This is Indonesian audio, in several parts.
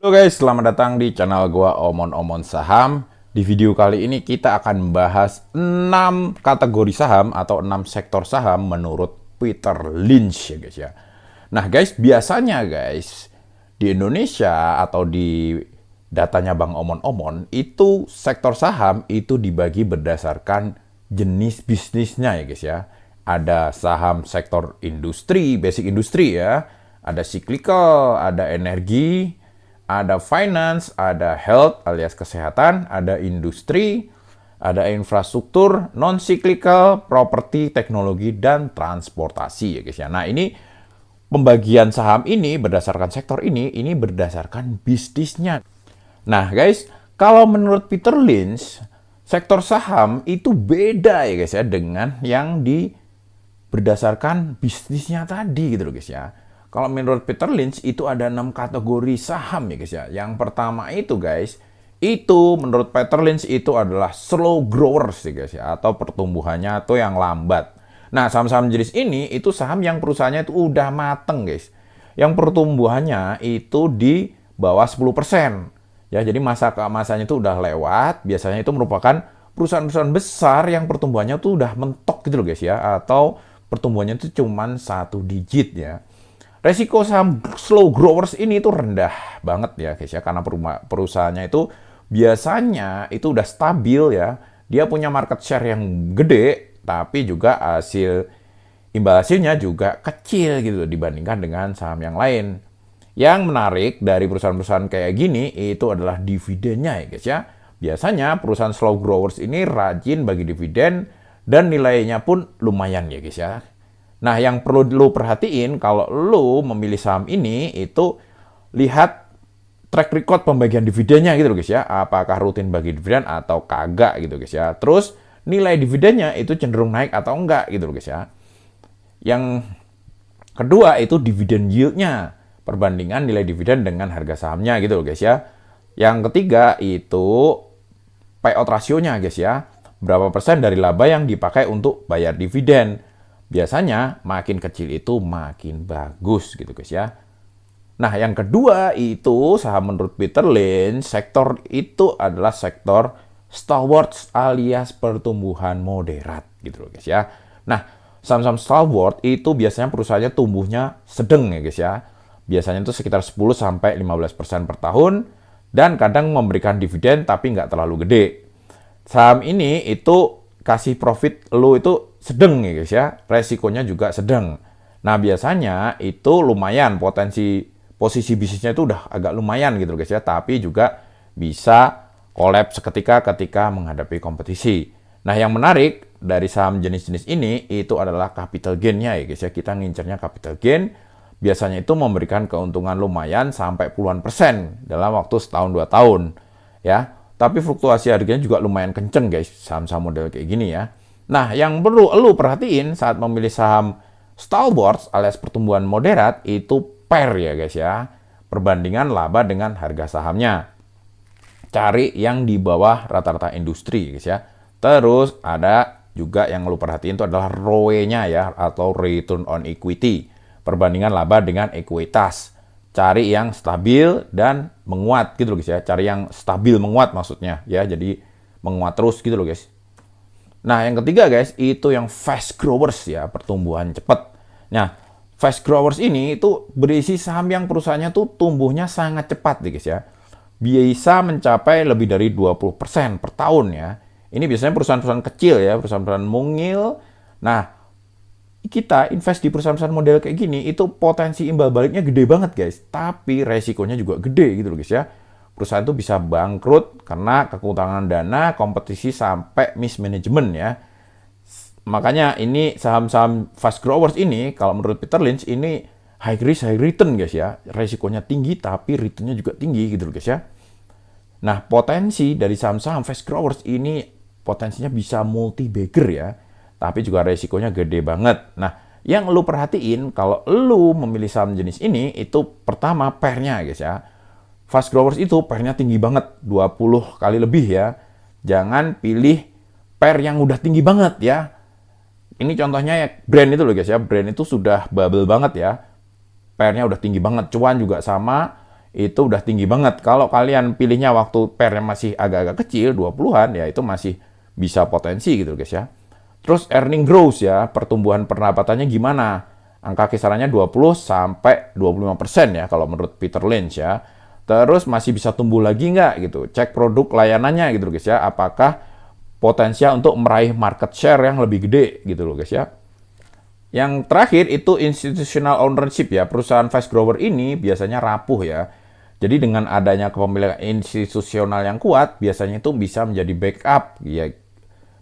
Halo guys, selamat datang di channel gua Omon Saham. Di video kali ini kita akan membahas 6 kategori saham atau 6 sektor saham menurut Peter Lynch ya guys ya. Nah guys, biasanya guys di Indonesia atau di datanya Bang Omon itu sektor saham itu dibagi berdasarkan jenis bisnisnya ya guys ya. Ada saham sektor industri, basic industri ya. Ada cyclical, ada energi, ada finance, ada health alias kesehatan, ada industri, ada infrastruktur, non-cyclical, properti, teknologi, dan transportasi ya guys ya. Nah ini pembagian saham ini berdasarkan sektor ini berdasarkan bisnisnya. Nah guys, kalau menurut Peter Lynch, sektor saham itu beda ya guys ya dengan yang berdasarkan bisnisnya tadi gitu loh guys ya. Kalau menurut Peter Lynch itu ada 6 kategori saham ya guys ya. Yang pertama itu guys, itu menurut Peter Lynch itu adalah slow growers ya guys ya, atau pertumbuhannya itu yang lambat. Nah, saham-saham jenis ini itu saham yang perusahaannya itu udah mateng guys. Yang pertumbuhannya itu di bawah 10%. Ya, jadi masanya itu udah lewat. Biasanya itu merupakan perusahaan-perusahaan besar yang pertumbuhannya itu udah mentok gitu loh guys ya, atau pertumbuhannya itu cuman 1 digit ya. Resiko saham slow growers ini tuh rendah banget ya guys ya, karena perusahaannya itu biasanya itu udah stabil ya. Dia punya market share yang gede, tapi juga imbal hasilnya juga kecil gitu dibandingkan dengan saham yang lain. Yang menarik dari perusahaan-perusahaan kayak gini itu adalah dividennya ya guys ya. Biasanya perusahaan slow growers ini rajin bagi dividen dan nilainya pun lumayan ya guys ya. Nah, yang perlu lu perhatiin kalau lu memilih saham ini itu lihat track record pembagian dividennya gitu loh guys ya. Apakah rutin bagi dividen atau kagak gitu guys ya. Terus nilai dividennya itu cenderung naik atau enggak gitu loh guys ya. Yang kedua itu dividen yield-nya, perbandingan nilai dividen dengan harga sahamnya gitu loh guys ya. Yang ketiga itu payout rasionya guys ya. Berapa persen dari laba yang dipakai untuk bayar dividen. Biasanya makin kecil itu makin bagus gitu guys ya. Nah yang kedua itu saham menurut Peter Lynch, sektor itu adalah sektor stalwarts alias pertumbuhan moderat gitu loh guys ya. Nah saham-saham stalwart itu biasanya perusahaannya tumbuhnya sedang ya guys ya. Biasanya itu sekitar 10-15% per tahun dan kadang memberikan dividen tapi nggak terlalu gede. Saham ini itu kasih profit lu itu sedang ya guys ya, resikonya juga sedang. Nah biasanya itu lumayan, posisi bisnisnya itu udah agak lumayan gitu guys ya, tapi juga bisa kolaps ketika menghadapi kompetisi. Nah yang menarik dari saham jenis-jenis ini itu adalah capital gain-nya ya guys ya, kita ngincernya capital gain. Biasanya itu memberikan keuntungan lumayan sampai puluhan persen dalam waktu setahun 2 tahun ya. Tapi fluktuasi harganya juga lumayan kenceng guys, saham-saham model kayak gini ya. Nah, yang perlu lu perhatiin saat memilih saham stalwarts alias pertumbuhan moderat itu pair ya guys ya. Perbandingan laba dengan harga sahamnya. Cari yang di bawah rata-rata industri guys ya. Terus ada juga yang lu perhatiin itu adalah ROE-nya ya, atau return on equity. Perbandingan laba dengan ekuitas. Cari yang stabil dan menguat gitu loh guys ya. Cari yang stabil menguat maksudnya ya. Jadi menguat terus gitu loh guys. Nah, yang ketiga guys, itu yang fast growers ya, pertumbuhan cepat. Nah, fast growers ini itu berisi saham yang perusahaannya tuh tumbuhnya sangat cepat nih guys ya. Bisa mencapai lebih dari 20% per tahun ya. Ini biasanya perusahaan-perusahaan kecil ya, perusahaan-perusahaan mungil. Nah, kita invest di perusahaan-perusahaan model kayak gini itu potensi imbal baliknya gede banget guys, tapi resikonya juga gede gitu loh guys ya. Perusahaan itu bisa bangkrut karena kekurangan dana, kompetisi sampai mismanagement ya. Makanya ini saham-saham fast growers ini kalau menurut Peter Lynch ini high risk high return guys ya. Resikonya tinggi tapi returnnya juga tinggi gitu loh guys ya. Nah potensi dari saham-saham fast growers ini potensinya bisa multi bagger ya. Tapi juga resikonya gede banget. Nah, yang lu perhatiin kalau lu memilih saham jenis ini itu pertama pairnya guys ya. Fast growers itu pairnya tinggi banget, 20 kali lebih ya. Jangan pilih pair yang udah tinggi banget ya. Ini contohnya ya brand itu loh guys ya. Brand itu sudah bubble banget ya. Pairnya udah tinggi banget. Cuan juga sama. itu udah tinggi banget. Kalau kalian pilihnya waktu pairnya masih agak-agak kecil, 20-an, ya itu masih bisa potensi gitu guys ya. Terus earning growth ya, pertumbuhan pendapatannya gimana? Angka kisarannya 20 sampai 25% ya kalau menurut Peter Lynch ya. Terus masih bisa tumbuh lagi nggak gitu? Cek produk layanannya gitu guys ya. Apakah potensial untuk meraih market share yang lebih gede gitu loh guys ya. Yang terakhir itu institutional ownership ya. Perusahaan fast grower ini biasanya rapuh ya. Jadi dengan adanya kepemilikan institusional yang kuat, biasanya itu bisa menjadi backup ya.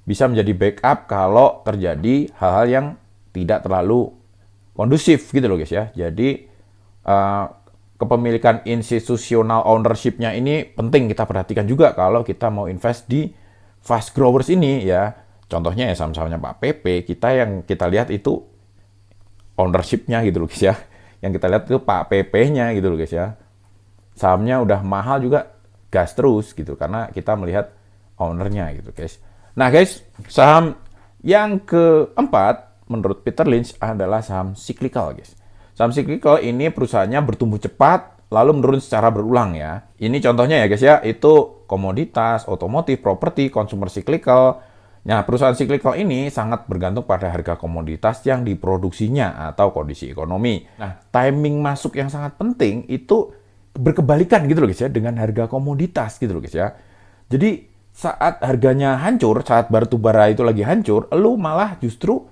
Bisa menjadi backup kalau terjadi hal-hal yang tidak terlalu kondusif gitu loh guys ya. Jadi kepemilikan institutional ownership-nya ini penting kita perhatikan juga kalau kita mau invest di fast growers ini ya. Contohnya ya saham-sahamnya Pak PP, yang kita lihat itu ownership-nya gitu loh guys ya. Yang kita lihat itu Pak PP-nya gitu loh guys ya. Sahamnya udah mahal juga gas terus gitu karena kita melihat ownernya gitu guys. Nah guys, saham yang keempat menurut Peter Lynch adalah saham cyclical guys. Saham cyclical ini perusahaannya bertumbuh cepat lalu menurun secara berulang ya. Ini contohnya ya guys ya, itu komoditas, otomotif, properti, consumer cyclical. Nah, perusahaan cyclical ini sangat bergantung pada harga komoditas yang diproduksinya atau kondisi ekonomi. Nah, timing masuk yang sangat penting itu berkebalikan gitu loh guys ya dengan harga komoditas gitu loh guys ya. Jadi saat harganya hancur, saat batu bara itu lagi hancur, lu malah justru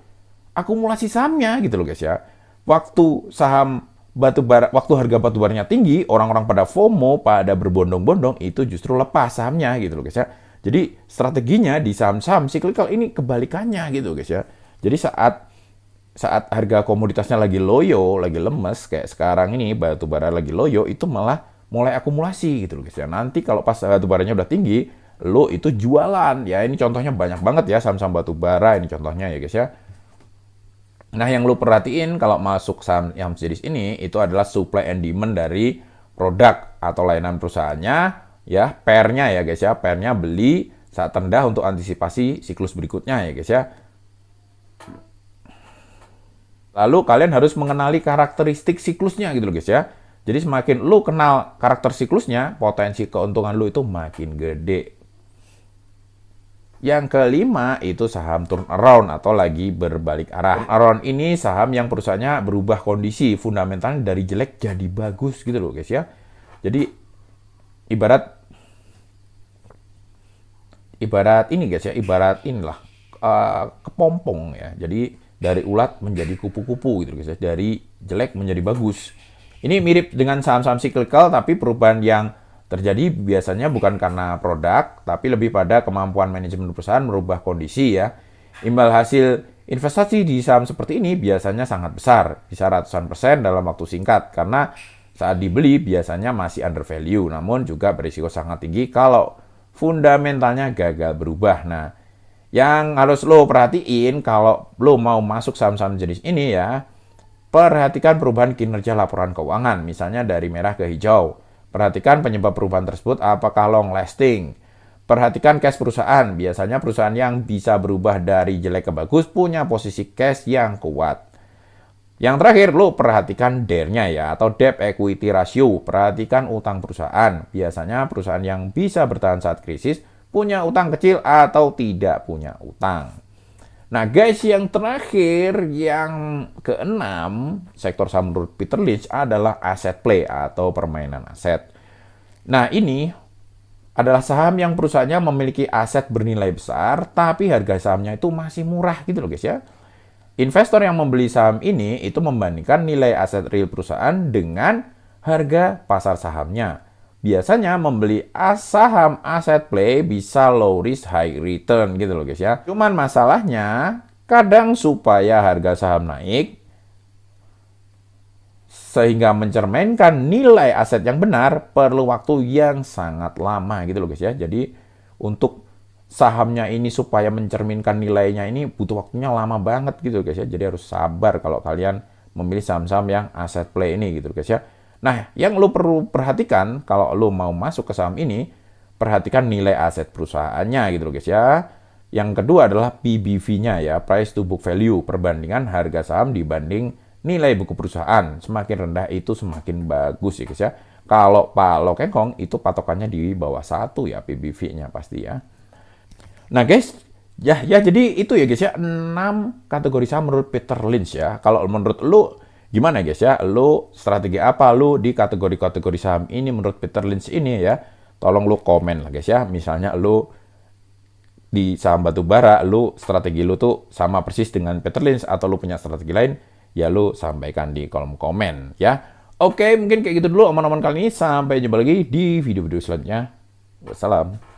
akumulasi sahamnya gitu loh guys ya. Waktu saham waktu harga batu baranya tinggi, orang-orang pada FOMO, pada berbondong-bondong, itu justru lepas sahamnya gitu loh guys ya. Jadi strateginya di saham-saham cyclical ini kebalikannya gitu guys ya. Jadi saat harga komoditasnya lagi loyo, lagi lemes kayak sekarang ini batu bara lagi loyo, itu malah mulai akumulasi gitu loh guys ya. Nanti kalau pas batu baranya udah tinggi, lo itu jualan ya. Ini contohnya banyak banget ya saham-saham batu bara ini contohnya ya guys ya. Nah, yang lo perhatiin kalau masuk saham yang sejenis ini itu adalah supply and demand dari produk atau layanan perusahaannya ya, pairnya ya guys ya, pairnya beli saat rendah untuk antisipasi siklus berikutnya ya guys ya. Lalu kalian harus mengenali karakteristik siklusnya gitu loh guys ya. Jadi semakin lu kenal karakter siklusnya, potensi keuntungan lu itu makin gede. Yang kelima itu saham turnaround atau lagi berbalik arah. Turnaround ini saham yang perusahaannya berubah kondisi, fundamentalnya dari jelek jadi bagus gitu loh guys ya. Jadi ibarat ini guys ya, ibarat inilah kepompong ya. Jadi dari ulat menjadi kupu-kupu gitu guys ya, dari jelek menjadi bagus. Ini mirip dengan saham-saham cyclical, tapi perubahan yang terjadi biasanya bukan karena produk, tapi lebih pada kemampuan manajemen perusahaan merubah kondisi ya. Imbal hasil investasi di saham seperti ini biasanya sangat besar, bisa ratusan persen dalam waktu singkat, karena saat dibeli biasanya masih under value, namun juga berisiko sangat tinggi kalau fundamentalnya gagal berubah. Nah, yang harus lo perhatiin kalau lo mau masuk saham-saham jenis ini ya, perhatikan perubahan kinerja laporan keuangan, misalnya dari merah ke hijau. Perhatikan penyebab perubahan tersebut apakah long lasting. Perhatikan cash perusahaan, biasanya perusahaan yang bisa berubah dari jelek ke bagus punya posisi cash yang kuat. Yang terakhir, lo perhatikan DER-nya ya, atau debt equity ratio. Perhatikan utang perusahaan. Biasanya perusahaan yang bisa bertahan saat krisis punya utang kecil atau tidak punya utang. Nah guys, yang terakhir, yang keenam, sektor saham menurut Peter Lynch adalah asset play atau permainan aset. Nah ini adalah saham yang perusahaannya memiliki aset bernilai besar, tapi harga sahamnya itu masih murah gitu loh guys ya. Investor yang membeli saham ini itu membandingkan nilai aset real perusahaan dengan harga pasar sahamnya. Biasanya membeli saham aset play bisa low risk high return gitu loh guys ya. Cuman masalahnya kadang supaya harga saham naik sehingga mencerminkan nilai aset yang benar perlu waktu yang sangat lama gitu loh guys ya. Jadi untuk sahamnya ini supaya mencerminkan nilainya ini butuh waktunya lama banget gitu guys ya. Jadi harus sabar kalau kalian memilih saham-saham yang aset play ini gitu guys ya. Nah, yang lo perlu perhatikan kalau lo mau masuk ke saham ini, perhatikan nilai aset perusahaannya gitu loh guys ya. Yang kedua adalah PBV-nya ya, price to book value, perbandingan harga saham dibanding nilai buku perusahaan. Semakin rendah itu semakin bagus ya guys ya. Kalau Pak Lokengkong itu patokannya di bawah 1 ya PBV-nya pasti ya. Nah guys, ya jadi itu ya guys ya 6 kategori saham menurut Peter Lynch ya. Kalau menurut lu gimana guys ya? Lu strategi apa lu di kategori-kategori saham ini menurut Peter Lynch ini ya? Tolong lu komen lah guys ya. Misalnya lu di saham batu bara, lu strategi lu tuh sama persis dengan Peter Lynch atau lu punya strategi lain, ya lu sampaikan di kolom komen ya. Oke, mungkin kayak gitu dulu omongan-omongan kali ini. Sampai jumpa lagi di video-video selanjutnya. Wassalam.